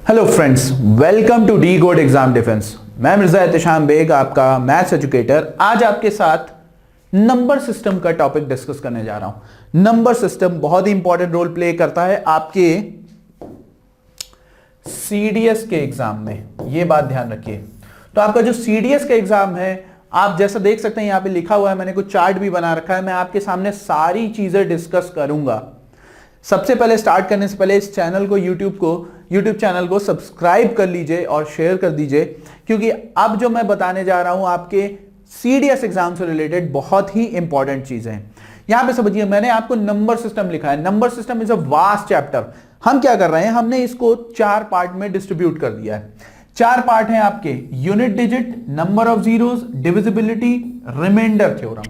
Hello friends, welcome to the good exam defence. मैं मिर्जा एहतेशाम बेग, आपका maths educator. आज आपके साथ नंबर सिस्टम का टॉपिक डिस्कस करने जा रहा हूं। नंबर सिस्टम बहुत ही इंपॉर्टेंट रोल प्ले करता है आपके सीडीएस के एग्जाम में, यह बात ध्यान रखिए। तो आपका जो सीडीएस का एग्जाम है, आप जैसा देख सकते हैं यहां पे लिखा हुआ है, मैंने कुछ चार्ट भी बना रखा है। मैं आपके सामने सारी चीजें डिस्कस करूंगा। सबसे पहले स्टार्ट करने से पहले इस चैनल को यूट्यूब चैनल को सब्सक्राइब कर लीजिए और शेयर कर दीजिए, क्योंकि अब जो मैं बताने जा रहा हूं आपके सीडीएस एग्जाम से रिलेटेड बहुत ही इंपॉर्टेंट चीजें हैं। यहां पे समझिए, मैंने आपको नंबर सिस्टम लिखा है। Number system is a vast chapter. हम क्या कर रहे हैं, हमने इसको 4 पार्ट में डिस्ट्रीब्यूट कर दिया है। 4 पार्ट हैं आपके: unit digit, number of zeros, divisibility, remainder theorem.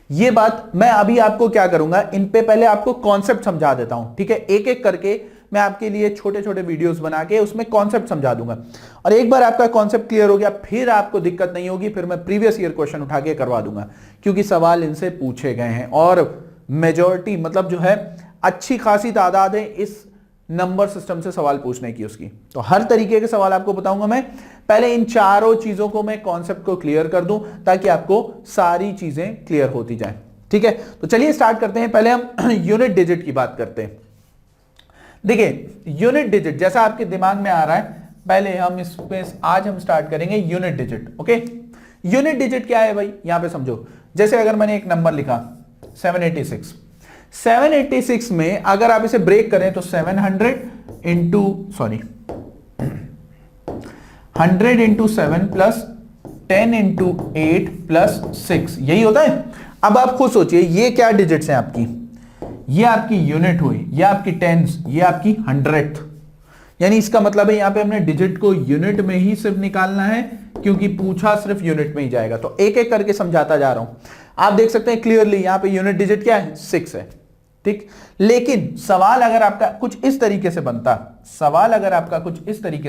ये बात मैं अभी आपको क्या करूंगा, इन पे पहले आपको कॉन्सेप्ट समझा देता हूं, ठीक है। एक एक करके मैं आपके लिए छोटे छोटे वीडियोस बना के उसमें कॉन्सेप्ट समझा दूंगा, और एक बार आपका कॉन्सेप्ट क्लियर हो गया फिर आपको दिक्कत नहीं होगी। फिर मैं प्रीवियस ईयर क्वेश्चन उठा के करवा दूंगा, क्योंकि सवाल इनसे पूछे गए हैं और मेजॉरिटी मतलब जो है अच्छी खासी तादाद है इस नंबर सिस्टम से सवाल पूछने की उसकी। तो हर तरीके के सवाल आपको बताऊंगा मैं। पहले इन चारों चीजों को मैं कॉन्सेप्ट को क्लियर कर दूं, ताकि आपको सारी चीजें क्लियर होती जाएं, ठीक है। तो चलिए स्टार्ट करते हैं। पहले हम यूनिट डिजिट की बात करते हैं। देखिए, यूनिट डिजिट जैसा आपके दिमाग में आ रहा है, पहले हम इस पे आज हम स्टार्ट करेंगे unit digit. Okay, unit digit क्या है भाई, यहां पे समझो। जैसे अगर मैंने एक नंबर लिखा 786 में अगर आप इसे ब्रेक करें तो 100 इंटू 7 प्लस 10 इंटू 8 प्लस 6, यही होता है। अब आप खुद सोचिए, ये क्या डिजिट्स हैं आपकी? ये आपकी यूनिट हुई, ये आपकी टेंस, ये आपकी 100th। यानी इसका मतलब है यहां पे हमने डिजिट को यूनिट में ही सिर्फ निकालना है, क्योंकि पूछा सिर्फ यूनिट में ही जाएगा। तो एक एक करके समझाता जा रहा हूं। आप देख सकते हैं क्लियरली यहां पे यूनिट डिजिट क्या है, 6 है, ठीक। लेकिन सवाल अगर आपका कुछ इस तरीके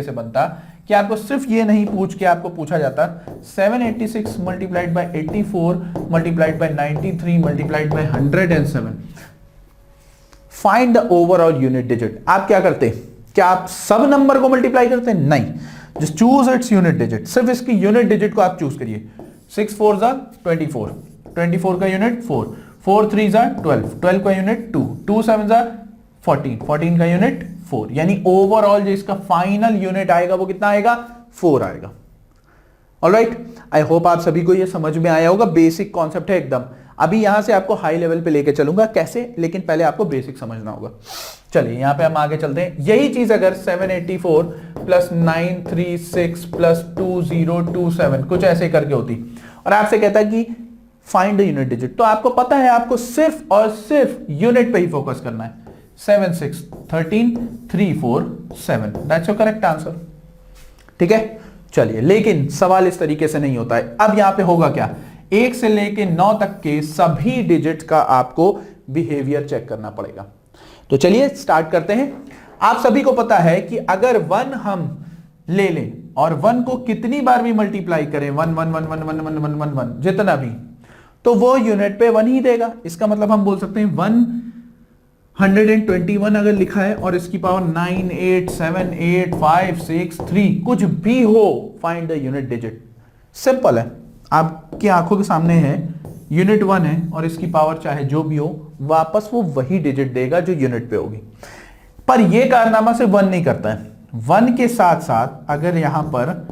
से बनता कि आपको सिर्फ ये नहीं पूछ के आपको पूछा जाता 786 multiplied by 84 multiplied by 93 multiplied by 107, find the overall unit digit. आप क्या करते? क्या आप सब नंबर को मल्टीप्लाई करते हैं? नहीं, just choose it's unit digit. सिर्फ इसकी यूनिट डिजिट को आप चूज करिए। 6 4 जा 24, 24 का यूनिट 4, 4 3 जा 12, 12 का यूनिट 2, 2 7 जा 14, 14 का यूनिट 4। यानी ओवरऑल जो इसका फाइनल यूनिट आएगा वो कितना आएगा? 4 आएगा। ऑलराइट, आई होप आप सभी को ये समझ में आया होगा। बेसिक कॉन्सेप्ट है एकदम। अभी यहां से आपको हाई लेवल पे लेके चलूंगा कैसे, लेकिन पहले आपको बेसिक समझना होगा। चलिए यहां पे हम आगे चलते हैं। यही चीज अगर 784 प्लस 936 प्लस 2027 कुछ ऐसे करके होती, और आपसे कहता कि फाइंड द यूनिट डिजिट, तो आपको पता है आपको सिर्फ और सिर्फ यूनिट पे ही फोकस करना है। 7 6 13 3 4 7, दैट्स योर करेक्ट आंसर, ठीक है। चलिए, लेकिन सवाल इस तरीके से नहीं होता है। अब यहां पे होगा क्या, 1 से लेके 9 तक के सभी डिजिट का आपको बिहेवियर चेक करना पड़ेगा। तो चलिए स्टार्ट करते हैं। आप सभी को पता है कि अगर 1 हम ले लें और 1 को कितनी बार भी मल्टीप्लाई करें, 1 1 1 1 1 1 1 1 1 जितना भी, तो वो यूनिट पे 1 ही देगा। इसका मतलब हम बोल सकते हैं 121 अगर लिखा है और इसकी पावर 9 8 7 8 5 6 3 कुछ भी हो, find the unit digit. Simple है, आपकी आंखों के सामने है, यूनिट 1 है और इसकी पावर चाहे जो भी हो, वापस वो वही डिजिट देगा जो यूनिट पे होगी। पर ये कारनामा से 1 नहीं करता है। 1 के साथ साथ अगर यहां पर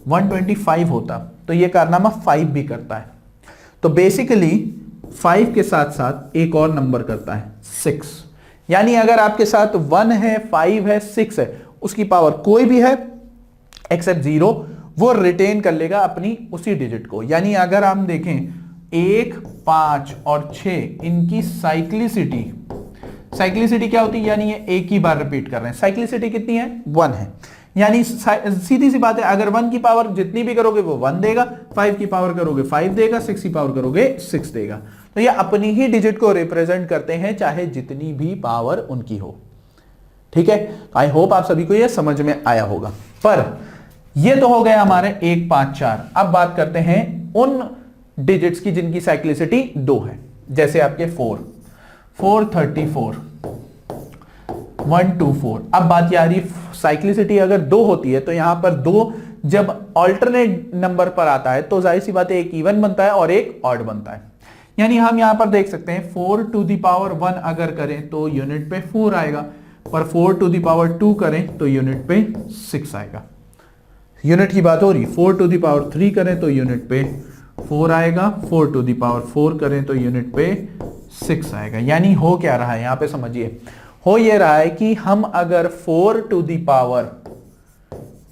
125 होता तो ये कारनामा 5 भी करता है। तो बेसिकली 5 के साथ साथ एक और नंबर करता है, 6। यानी अगर आपके साथ 1 है, 5 है, 6 है, उसकी पावर कोई भी है एक्सेप्ट 0, वो रिटेन कर लेगा अपनी उसी डिजिट को। यानी अगर हम देखें 1 5 और 6, इनकी साइक्लिसिटी क्या होती है, यानी ये एक ही बार रिपीट कर रहे हैं। साइक्लिसिटी कितनी है? 1 है। यानी सीधी सी बात है, अगर 1 की पावर जितनी भी करोगे वो 1 देगा, 5 की पावर करोगे 5 देगा, 6 की पावर करोगे 6 देगा। तो ये अपनी ही डिजिट को रिप्रेजेंट करते हैं, चाहे जितनी भी पावर उनकी हो, ठीक है। आई होप आप सभी को ये समझ में आया होगा। पर ये तो हो गया हमारे 1 5 4। अब बात करते हैं उन डिजिट्स की जिनकी साइक्लिसिटी 2 है। जैसे आपके 4 4 34, 1 2 4। अब बात ये आ रही साइक्लिसिटी अगर 2 होती है तो यहां पर 2 जब ऑल्टरनेट नंबर पर आता है तो जाहिर सी बात है एक इवन बनता है और एक ऑड बनता है। यानी हम यहां पर देख सकते हैं 4 टू द पावर 1 अगर करें तो यूनिट पे 4 आएगा, पर 4 टू द पावर 2 करें तो यूनिट पे 6 आएगा। यूनिट की बात हो रही, 4 टू द पावर 3 करें तो यूनिट पे 4 आएगा, 4 टू द पावर 4 करें तो यूनिट पे 6 आएगा। यानी हो क्या रहा है यहां पे समझिए, हो ये रहा है कि हम अगर 4 टू द पावर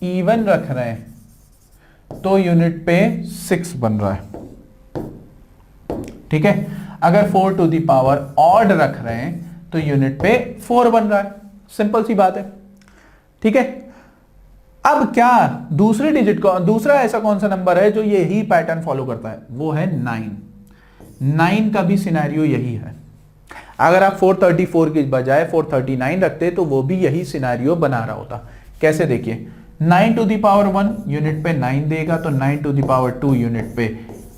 इवन रख रहे हैं तो यूनिट पे 6 बन रहा है, ठीक है। अगर 4 टू द पावर ऑड रख रहे हैं तो यूनिट पे 4 बन रहा है, सिंपल सी बात है, ठीक है। अब क्या दूसरे डिजिट को, दूसरा ऐसा कौन सा नंबर है जो यही पैटर्न फॉलो करता है, वो है 9। 9 का भी सिनेरियो यही है। अगर आप 434 के बजाय 439 रखते तो वो भी यही सिनेरियो बना रहा होता। कैसे देखिए, 9 टू द पावर 1 यूनिट पे 9 देगा तो 9 टू द पावर 2 यूनिट पे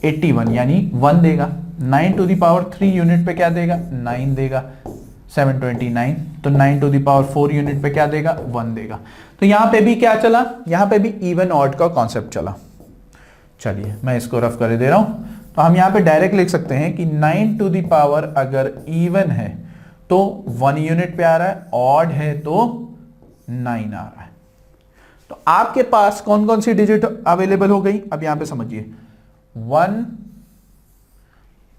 81 यानी 1 देगा। 9 टू द पावर 3 यूनिट पे क्या देगा, 9 देगा, 729। तो 9 टू द पावर 4 यूनिट पे क्या देगा, 1 देगा। तो यहां पे भी क्या चला, यहां पे भी इवन ऑड का कॉन्सेप्ट चला। चलिए मैं इसको रफ कर दे रहा हूं। तो हम यहां पे डायरेक्ट लिख सकते हैं कि 9 टू द पावर अगर इवन है तो 1 यूनिट पे आ रहा है, ऑड है तो 9 आ रहा है। तो आपके पास कौन कौन सी डिजिट अवेलेबल हो गई, अब यहां पे समझिए 1,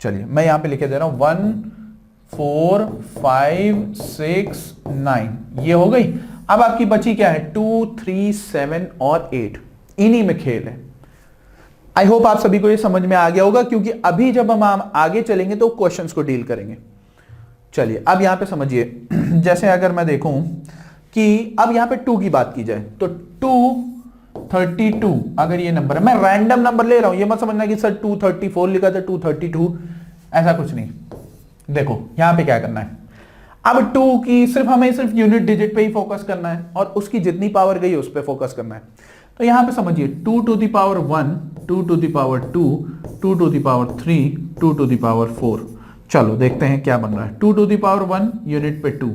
चलिए मैं यहां पे लिखे दे रहा हूं 1 4 5 6 9, ये हो गई। अब आपकी बची क्या है, 2 3 7 और 8, इन्हीं में खेल है। आई होप आप सभी को ये समझ में आ गया होगा, क्योंकि अभी जब हम आगे चलेंगे तो क्वेश्चंस को डील करेंगे। चलिए अब यहां पे समझिए, जैसे अगर मैं देखूं कि अब यहां पे 2 की बात की जाए तो 232 अगर ये नंबर है, मैं रैंडम नंबर ले रहा हूं, ये मत समझना कि सर 234 लिखा था 232, ऐसा कुछ नहीं। देखो यहां पे क्या करना है, अब 2 की हमें सिर्फ यूनिट डिजिट पे ही फोकस करना है और उसकी जितनी पावर गई उस पे फोकस करना है। तो यहां पे समझिए 2 to the power 1, 2 to the power 2, 2 to the power 3, 2 to the power 4। चलो देखते हैं क्या बन रहा है। 2 टू द पावर 1 यूनिट पे 2,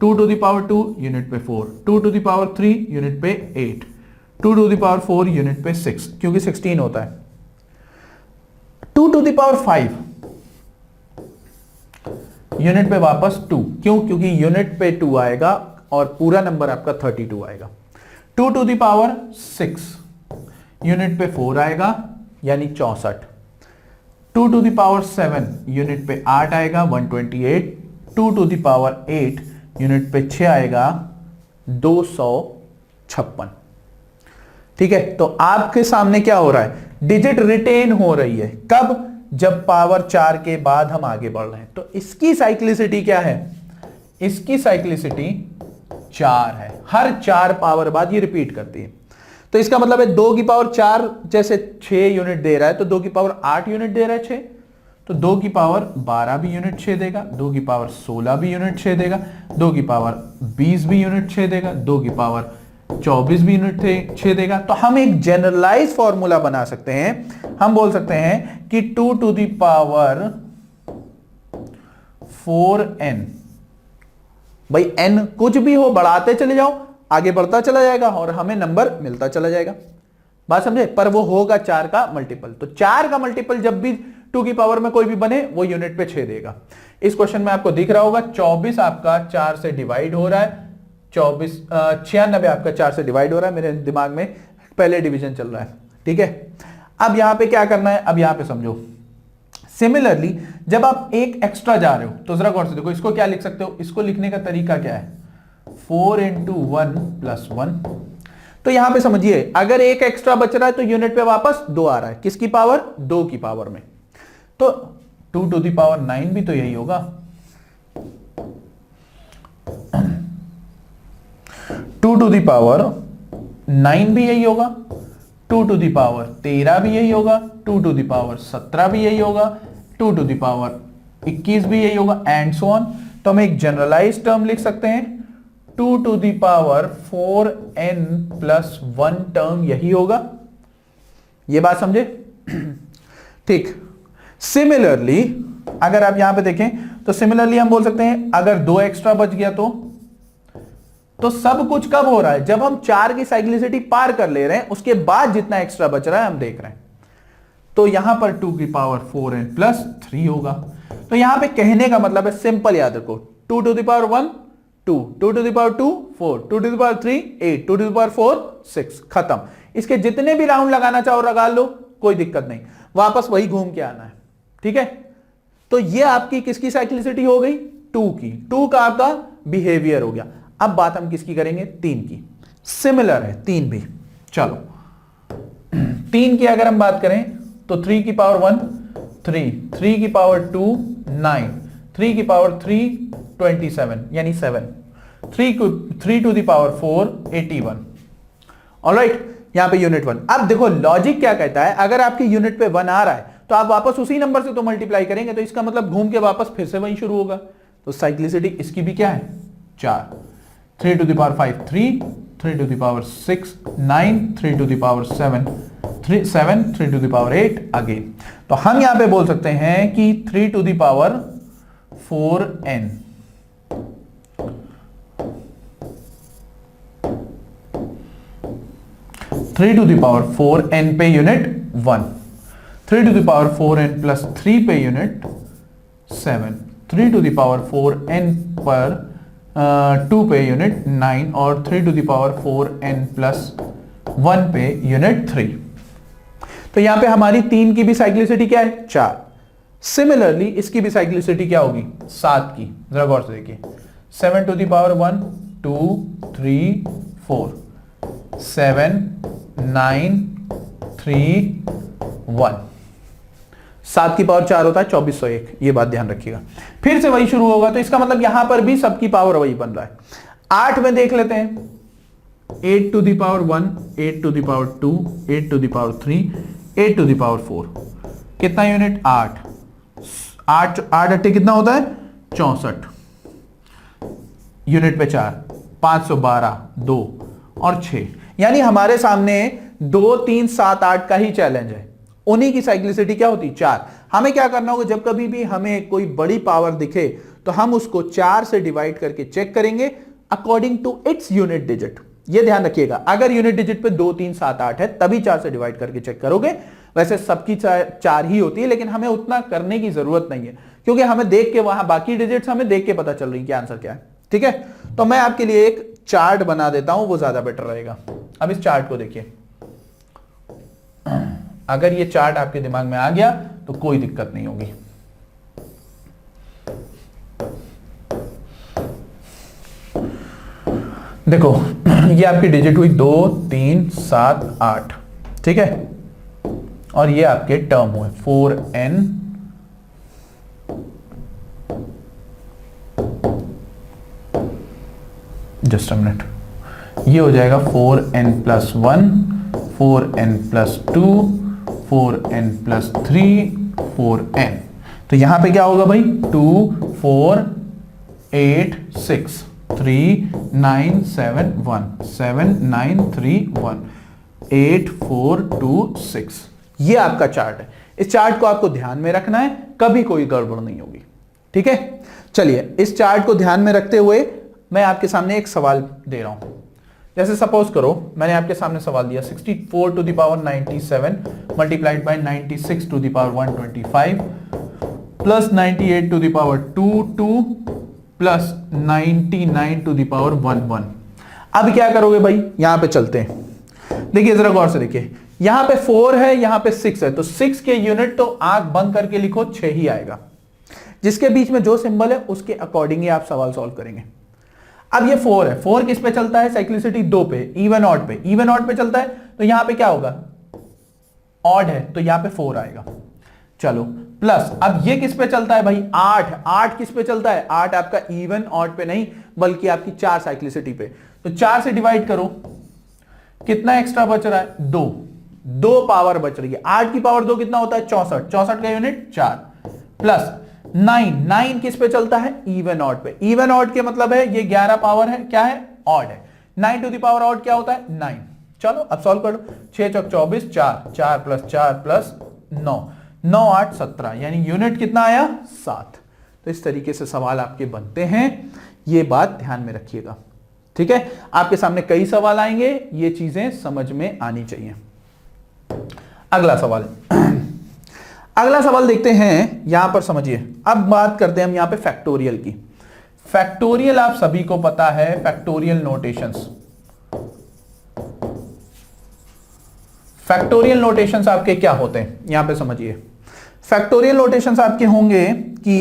2 टू द पावर 2 यूनिट पे 4, 2 टू द पावर 3 यूनिट पे 8, 2 टू द पावर 4 यूनिट पे 6, क्योंकि 16 होता है। 2 टू द पावर 5 यूनिट पे वापस 2, क्यों, क्योंकि यूनिट पे 2 आएगा और पूरा नंबर आपका 32 आएगा। 2 टू द पावर 6 यूनिट पे 4 आएगा यानी 64। 2 टू द पावर 7 यूनिट पे 8 आएगा 128। 2 टू द पावर 8 यूनिट पे 6 आएगा 256। ठीक है, तो आपके सामने क्या हो रहा है, डिजिट रिटेन हो रही है। कब, जब पावर 4 के बाद हम आगे बढ़ रहे हैं। तो इसकी साइक्लिसिटी क्या है, इसकी साइक्लिसिटी 4 है। हर 4 पावर बाद ये रिपीट करती है। तो इसका मतलब है 2 की पावर 4 जैसे 6 यूनिट दे रहा है तो 2 की पावर 8 यूनिट दे रहा है 6, तो 2 की पावर 12 भी यूनिट 6 देगा, 2 की पावर 16 भी यूनिट 6 देगा, 2 की पावर 20 भी यूनिट 6 देगा, 2 की पावर 24 भी यूनिट 6 देगा। तो हम एक जनरलाइज फॉर्मूला बना सकते हैं। हम बोल सकते हैं कि 2 टू द पावर 4n, भाई n कुछ भी हो बढ़ाते चले जाओ, आगे बढ़ता चला जाएगा और हमें नंबर मिलता चला जाएगा। बात समझे, पर वो होगा 4 का मल्टीपल। तो 4 का मल्टीपल जब भी 2 की पावर में कोई भी बने वो यूनिट पे 6 देगा। इस क्वेश्चन में आपको दिख रहा होगा 24 आपका 4 से डिवाइड हो रहा है, 96 आपका 4 से डिवाइड हो रहा है। मेरे दिमाग में पहले डिवीजन चल रहा है, ठीक है। अब यहां पे क्या करना है, अब यहां पे समझो। सिमिलरली जब आप एक एक्स्ट्रा जा रहे हो तो जरा गौर से देखो, इसको क्या लिख सकते हो, इसको लिखने का तरीका क्या है, 4 into 1 + 1। तो यहां पे समझिए अगर एक एक्स्ट्रा बच रहा है तो यूनिट पे वापस 2 आ रहा है, किसकी पावर, 2 की पावर में। तो 2 टू द पावर 9 भी तो यही होगा, 2 टू द पावर 9 भी यही होगा, 2 टू द पावर 13 भी यही होगा, 2 टू द पावर 17 भी यही होगा, 2 टू द पावर 21 भी यही होगा, एंड सो ऑन। तो हम एक जनरलाइज टर्म लिख सकते हैं, 2 to the power 4n + 1 term यही होगा। ये बात समझे, ठीक। सिमिलरली अगर आप यहां पे देखें तो सिमिलरली हम बोल सकते हैं अगर 2 एक्स्ट्रा बच गया तो तो सब कुछ कब हो रहा है? जब हम 4 की साइक्लिसिटी पार कर ले रहे हैं, उसके बाद जितना एक्स्ट्रा बच रहा है हम देख रहे हैं। तो यहां पर 2 की पावर 4n प्लस 3 होगा। तो यहां पे कहने का मतलब है, सिंपल याद रखो, 2 to the power 1 2, 2 to the power 2 4, 2 to the power 3 8, 2 to the power 4 6, खत्म। इसके जितने भी राउंड लगाना चाहो लगा लो, कोई दिक्कत नहीं, वापस वही घूम के आना है। ठीक है, तो ये आपकी किसकी साइक्लिसिटी हो गई? 2 की। 2 का आपका बिहेवियर हो गया। अब बात हम किसकी करेंगे? 3 की। सिमिलर है 3 भी। चलो 3 की अगर हम बात करें तो 3 की पावर 1 3, 3 की पावर 2 9, 3 की पावर 3 27 यानी 7, 3 टू द पावर 4 81। ऑलराइट, यहां पे यूनिट 1। अब देखो लॉजिक क्या कहता है, अगर आपकी यूनिट पे 1 आ रहा है तो आप वापस उसी नंबर से तो मल्टीप्लाई करेंगे, तो इसका मतलब घूम के वापस फिर से वही शुरू होगा। तो साइक्लिसिटी इसकी भी क्या है? 4। 3 to the power 5 3, 3 to the power 6 9, 3 to the power 7 7, 3 to the power 8 again. तो हम यहां पे बोल सकते हैं कि 3 to the power 4n, 3 to the power 4n पे unit 1, 3 to the power 4n plus 3 पे unit 7, 3 to the power 4n पर 2 पे यूनिट 9 और 3 to the power 4n plus 1 पे यूनिट 3। तो यहां पे हमारी 3 की भी साइक्लिसिटी क्या है? 4। सिमिलरली इसकी भी साइक्लिसिटी क्या होगी? 7 की। जरा गौर से देखिए, 7 टू द पावर 1 2 3 4, 7 9 3 1, 7 की पावर 4 होता है 2401, ये बात ध्यान रखिएगा। फिर से वही शुरू होगा, तो इसका मतलब यहां पर भी सबकी पावर वही बन रहा है। 8 में देख लेते हैं, 8 to the power 1, 8 to the power 2, 8 to the power 3, 8 to the power 4, कितना यूनिट? 8। 8 8 कितना होता है? 64 यूनिट पे 4, 512 2 और 6, यानी हमारे सामने 2 3 7 8 का ही चैलेंज है। उन्हीं की साइक्लिसिटी क्या होती? 4। हमें क्या करना होगा, जब कभी भी हमें कोई बड़ी पावर दिखे तो हम उसको 4 से डिवाइड करके चेक करेंगे according to its unit digit. ये ध्यान रखिएगा, अगर यूनिट डिजिट पे 2 3 7 8 है तभी 4 से डिवाइड करके चेक करोगे। वैसे सबकी 4 ही होती है, लेकिन हमें उतना करने की जरूरत नहीं है, क्योंकि हमें देख के वहां बाकी डिजिट्स हमें देख के पता चल रही है कि आंसर क्या है। ठीक है, तो मैं आपके लिए एक चार्ट बना देता हूं, वो ज्यादा बेटर रहेगा। अब इस चार्ट को देखिए, अगर ये चार्ट आपके दिमाग में आ गया तो कोई दिक्कत नहीं होगी। देखो ये आपकी डिजिट हुई 2 3 7 8, ठीक है, और ये आपके टर्म हुए 4n जस्ट अ मिनट, ये हो जाएगा 4n plus 1, 4n plus 2, 4n plus 3, 4n। तो यहां पे क्या होगा भाई? 2 4 8 6 3 9 7 1 7 9 3 1 8 4 2 6। ये आपका चार्ट है। इस चार्ट को आपको ध्यान में रखना है, कभी कोई गड़बड़ नहीं होगी। ठीक है, चलिए इस चार्ट को ध्यान में रखते हुए मैं आपके सामने एक सवाल दे रहा हूं। जैसे सपोज करो मैंने आपके सामने सवाल दिया 64 to the power 97 multiplied by 96 to the power 125 plus 98 to the power 2 plus 99 to the power 11। अब क्या करोगे भाई? यहां पे चलते हैं, देखिए जरा गौर से देखिए, यहां पे 4 है, यहां पे 6 है, तो 6 के यूनिट तो आंख बंद करके लिखो 6 ही आएगा। जिसके बीच में जो सिंबल है उसके अकॉर्डिंग ही आप सवाल सॉल्व करेंगे। अब ये 4 है, 4 किस पे चलता है? साइक्लिसिटी 2 पे, इवन ऑड पे, इवन ऑड पे चलता है, तो यहां पे क्या होगा? ऑड है, तो यहां पे 4 आएगा। चलो प्लस, अब ये किस पे चलता है भाई? 8, 8 किस पे चलता है? 8 आपका इवन ऑड पे नहीं बल्कि आपकी 4 साइक्लिसिटी पे, तो 4 से डिवाइड करो, कितना एक्स्ट्रा बच रहा है? 2 पावर बच रही है। 8 की पावर 2 कितना होता है? 64, 64 का यूनिट 4 प्लस 9 किस पे चलता है? इवन ऑड पे। इवन ऑड के मतलब है ये 11 पावर है, क्या है? ऑड है। 9 टू द पावर ऑड क्या होता है? 9। चलो अब सॉल्व करो, 6 चौक 24, 4 प्लस 4 प्लस 9, 9 8 17, यानी यूनिट कितना आया? 7। तो इस तरीके से सवाल आपके बनते हैं, ये बात ध्यान में रखिएगा। ठीक है, आपके सामने कई सवाल आएंगे, ये चीजें समझ में आनी चाहिए। अगला सवाल अगला सवाल देखते हैं, यहां पर समझिए। अब बात करते हैं हम यहां पे फैक्टोरियल की। फैक्टोरियल आप सभी को पता है, फैक्टोरियल नोटेशंस। फैक्टोरियल नोटेशंस आपके क्या होते हैं यहां पे समझिए। फैक्टोरियल नोटेशंस आपके होंगे कि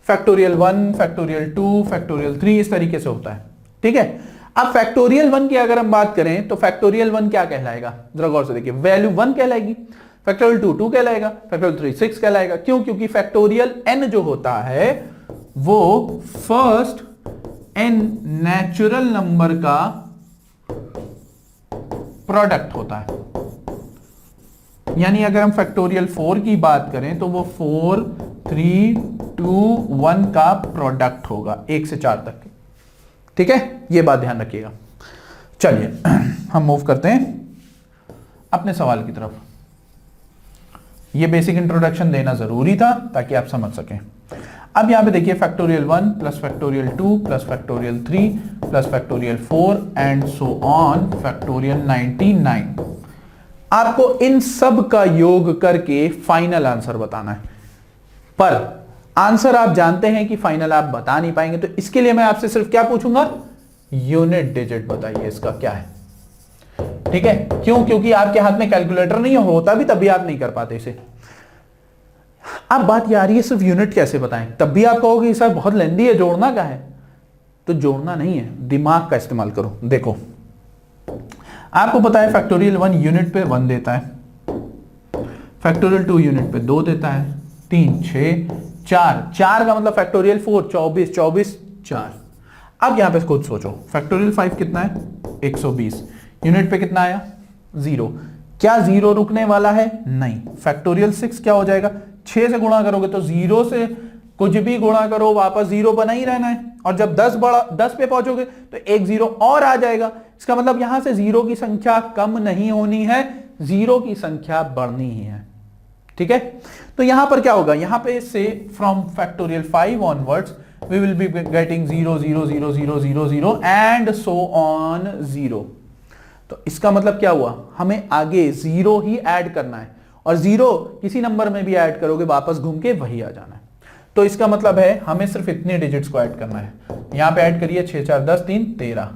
फैक्टोरियल 1, फैक्टोरियल 2, फैक्टोरियल 3, इस तरीके से होता है, ठीक है। अब फैक्टोरियल 1 की अगर हम बात करें तो फैक्टोरियल 1 क्या कहलाएगा, जरा गौर से देखिए, वैल्यू 1 कहलाएगी, फैक्टोरियल 2 2 कहलाएगा, फैक्टोरियल 3 6 कहलाएगा। क्यों? क्योंकि फैक्टोरियल n जो होता है वो फर्स्ट n नेचुरल नंबर का प्रोडक्ट होता है। यानी अगर हम फैक्टोरियल 4 की बात करें तो वो 4 3 2 1 का प्रोडक्ट होगा, 1 से 4 तक, ठीक है, ये बात ध्यान रखिएगा। चलिए हम मूव करते हैं अपने सवाल की तरफ। ये बेसिक इंट्रोडक्शन देना जरूरी था ताकि आप समझ सकें। अब यहां पे देखिए factorial 1 plus factorial 2 plus factorial 3 plus factorial 4 and so on factorial 99। आपको इन सब का योग करके फाइनल आंसर बताना है, पर आंसर आप जानते हैं कि फाइनल आप बता नहीं पाएंगे, तो इसके लिए मैं आपसे सिर्फ क्या पूछूंगा, यूनिट डिजिट बताइए इसका क्या है, ठीक है। क्यों? क्योंकि आपके हाथ में कैलकुलेटर नहीं होता भी तब भी आप नहीं कर पाते इसे। अब बात ये आ रही है सिर्फ यूनिट कैसे बताएं, तब भी आप कहोगे सर बहुत लेंदी है, जोड़ना क्या है, तो जोड़ना नहीं है, दिमाग का इस्तेमाल करो। देखो आपको पता है फैक्टोरियल 1 यूनिट पे 1 देता है, फैक्टोरियल 2 यूनिट पे 2 देता है, 3 6 4 का मतलब फैक्टोरियल 4 24 24 4। अब यहां पे खुद सोचो फैक्टोरियल 5 कितना है 120, यूनिट पे कितना आया 0। क्या 0 रुकने वाला है? नहीं। फैक्टोरियल 6 क्या हो जाएगा, 6 से गुणा करोगे तो 0 से कुछ भी गुणा करो वापस 0 बना ही रहना है, और जब 10 पे पहुंचोगे तो एक 0 और आ जाएगा। इसका मतलब यहां से 0 की संख्या कम नहीं होनी है, 0 की संख्या बढ़नी ही है, ठीक है। तो यहां पर क्या होगा, यहां पे से from factorial 5 onwards we will be getting 0 0 0 0 0 0 and so on 0। तो इसका मतलब क्या हुआ, हमें आगे 0 ही ऐड करना है, और 0 किसी नंबर में भी ऐड करोगे वापस घूम के वही आ जाना है। तो इसका मतलब है हमें सिर्फ इतने डिजिट्स को ऐड करना है। यहां पे ऐड करिए 6 4 10 3 13।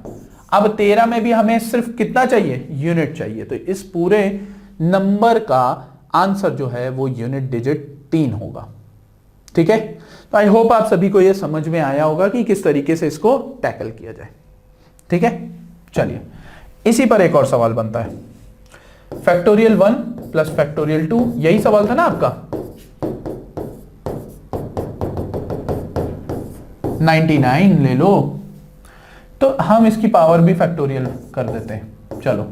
अब 13 में भी हमें सिर्फ कितना चाहिए, यूनिट चाहिए। तो इस पूरे नंबर का आंसर जो है वो यूनिट डिजिट 3 होगा, ठीक है। तो आई होप आप सभी को यह समझ में आया होगा कि किस तरीके से इसको टैकल किया जाए, ठीक है। चलिए इसी पर एक और सवाल बनता है, फैक्टोरियल 1 प्लस फैक्टोरियल 2, यही सवाल था ना आपका, 99 ले लो। तो हम इसकी पावर भी फैक्टोरियल कर देते हैं, चलो।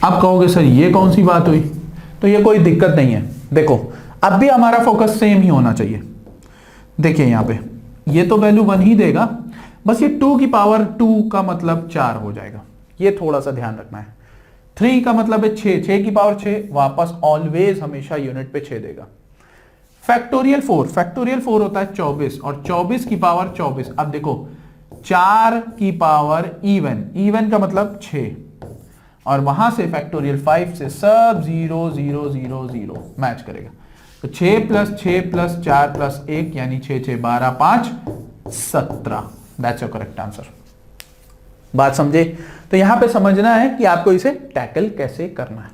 आप कहोगे सर ये कौन सी बात हुई, तो ये कोई दिक्कत नहीं है। देखो अब भी हमारा फोकस सेम ही होना चाहिए। देखिए यहां पे ये तो वैल्यू 1 ही देगा, बस ये 2 की पावर 2 का मतलब 4 हो जाएगा, ये थोड़ा सा ध्यान रखना है। 3 का मतलब है 6, 6 की पावर 6, वापस ऑलवेज हमेशा यूनिट पे 6 देगा। फैक्टोरियल 4 होता है 24, और 24 की पावर 24। अब देखो 4 की पावर इवन का मतलब 6, और वहां से फैक्टोरियल 5 से सब 0 0 0 0 मैच करेगा। तो 6 प्लस 4 प्लस 1 यानी 6 6 12 5 17। That's your correct answer. बात समझे? तो यहां पे समझना है कि आपको इसे टैकल कैसे करना है।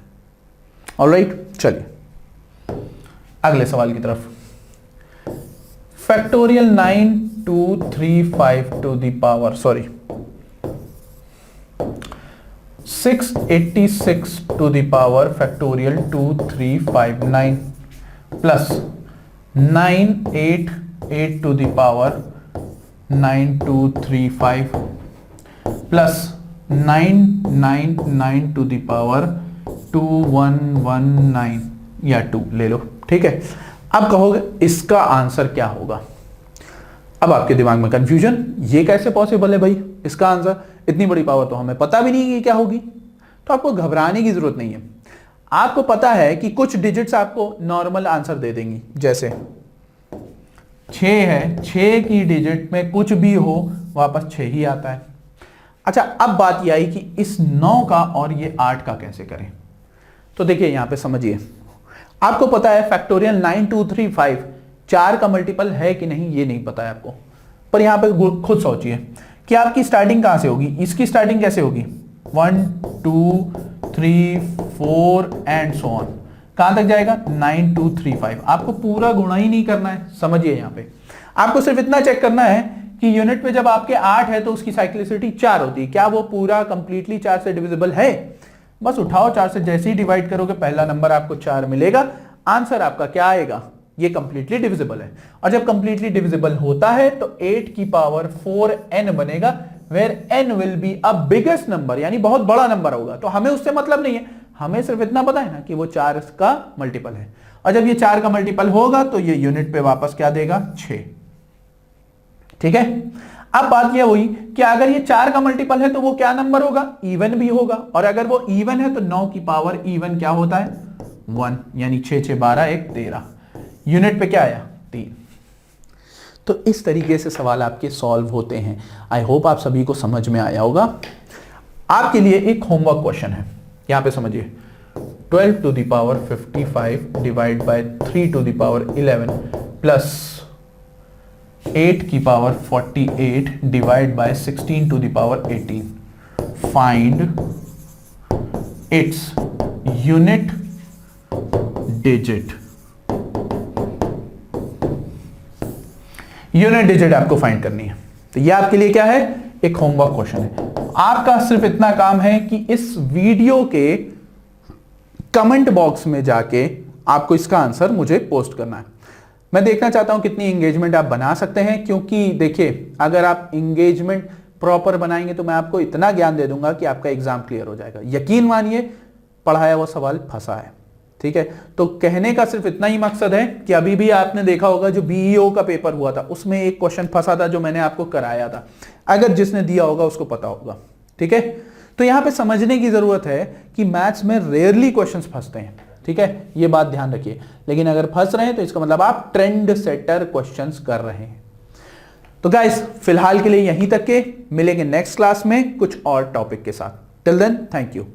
ऑलराइट, चलिए अगले सवाल की तरफ। Factorial 9 2 3 5 to the power 686 to the power factorial 2 3 5 9 plus 988 to the power 9 2 3 5 plus 999 to the power 2119 या 2 ले लो, ठीक है। अब कहोगे इसका आंसर क्या होगा। अब आपके दिमाग में कंफ्यूजन, ये कैसे पॉसिबल है भाई, इसका आंसर, इतनी बड़ी पावर तो हमें पता भी नहीं कि क्या होगी। तो आपको घबराने की जरूरत नहीं है। आपको पता है कि कुछ डिजिट्स आपको नॉर्मल आंसर दे देंगी, जैसे 6 है, 6 की डिजिट में कुछ भी हो वापस 6 ही आता है। अच्छा, अब बात यह आई कि इस 9 का और ये 8 का कैसे करें। तो देखिए यहां पे समझिए, आपको पता है फैक्टोरियल 9235 4 का मल्टीपल है कि नहीं ये नहीं पता है आपको, पर यहां पे खुद सोचिए कि आपकी स्टार्टिंग कहां से होगी, इसकी स्टार्टिंग कैसे होगी, 1 2 3 4 एंड सो ऑन, कहां तक जाएगा 9235। आपको पूरा गुणा ही नहीं करना है, समझिए यहां पे आपको सिर्फ इतना चेक करना है कि यूनिट पे जब आपके 8 है तो उसकी साइक्लिसिटी 4 होती है, क्या वो पूरा कंप्लीटली 4 से डिविजिबल है। बस उठाओ 4 से, जैसे ही डिवाइड करोगे पहला नंबर आपको 4 मिलेगा, आंसर आपका क्या आएगा, ये कंप्लीटली डिविजिबल है। और जब कंप्लीटली डिविजिबल होता है तो 8 की पावर 4n बनेगा, where n will be a biggest number, यानी बहुत बड़ा नंबर होगा। तो हमें उससे मतलब नहीं है, हमें सिर्फ इतना पता है ना कि वो 4 का मल्टीपल है, और जब ये 4 का मल्टीपल होगा तो ये यूनिट पे वापस क्या देगा, 6। ठीक है, अब बात ये हुई कि अगर ये 4 का मल्टीपल है तो वो क्या नंबर होगा, इवन भी होगा, और अगर वो इवन है तो 9 की पावर इवन क्या होता है, 1, यानी 6 6 12 1 13, यूनिट पे क्या आया 3। तो इस तरीके से सवाल आपके सॉल्व होते हैं। आई होप आप सभी को समझ में आया होगा। आपके लिए एक होमवर्क क्वेश्चन है, यहां पे समझिए, 12 to the power 55 divide by 3 to the power 11 plus 8 की power 48 divide by 16 to the power 18, find its unit digit. Unit digit आपको फाइंड करनी है। तो यह आपके लिए क्या है, एक होमवर्क क्वेश्चन है। आपका सिर्फ इतना काम है कि इस वीडियो के कमेंट बॉक्स में जाके आपको इसका आंसर मुझे पोस्ट करना है। मैं देखना चाहता हूं कितनी एंगेजमेंट आप बना सकते हैं, क्योंकि देखिए अगर आप एंगेजमेंट प्रॉपर बनाएंगे तो मैं आपको इतना ज्ञान दे दूंगा कि आपका एग्जाम क्लियर हो जाएगा। यकीन मानिए पढ़ाया हुआ सवाल फंसा है। ठीक है, तो कहने का सिर्फ इतना ही मकसद है कि अभी भी आपने देखा होगा जो बीईओ का पेपर हुआ था उसमें एक क्वेश्चन फंसा था जो मैंने आपको कराया था, अगर जिसने दिया होगा उसको पता होगा। ठीक है, तो यहां पे समझने की जरूरत है कि मैथ्स में रेयरली क्वेश्चंस फंसते हैं। ठीक है, ये बात ध्यान रखिए, लेकिन अगर फंस रहे हैं तो इसका मतलब आप ट्रेंड सेटर क्वेश्चंस कर रहे हैं। तो गाइस फिलहाल के लिए यहीं तक के, मिलेंगे नेक्स्ट क्लास में कुछ और टॉपिक के साथ। Till then thank you.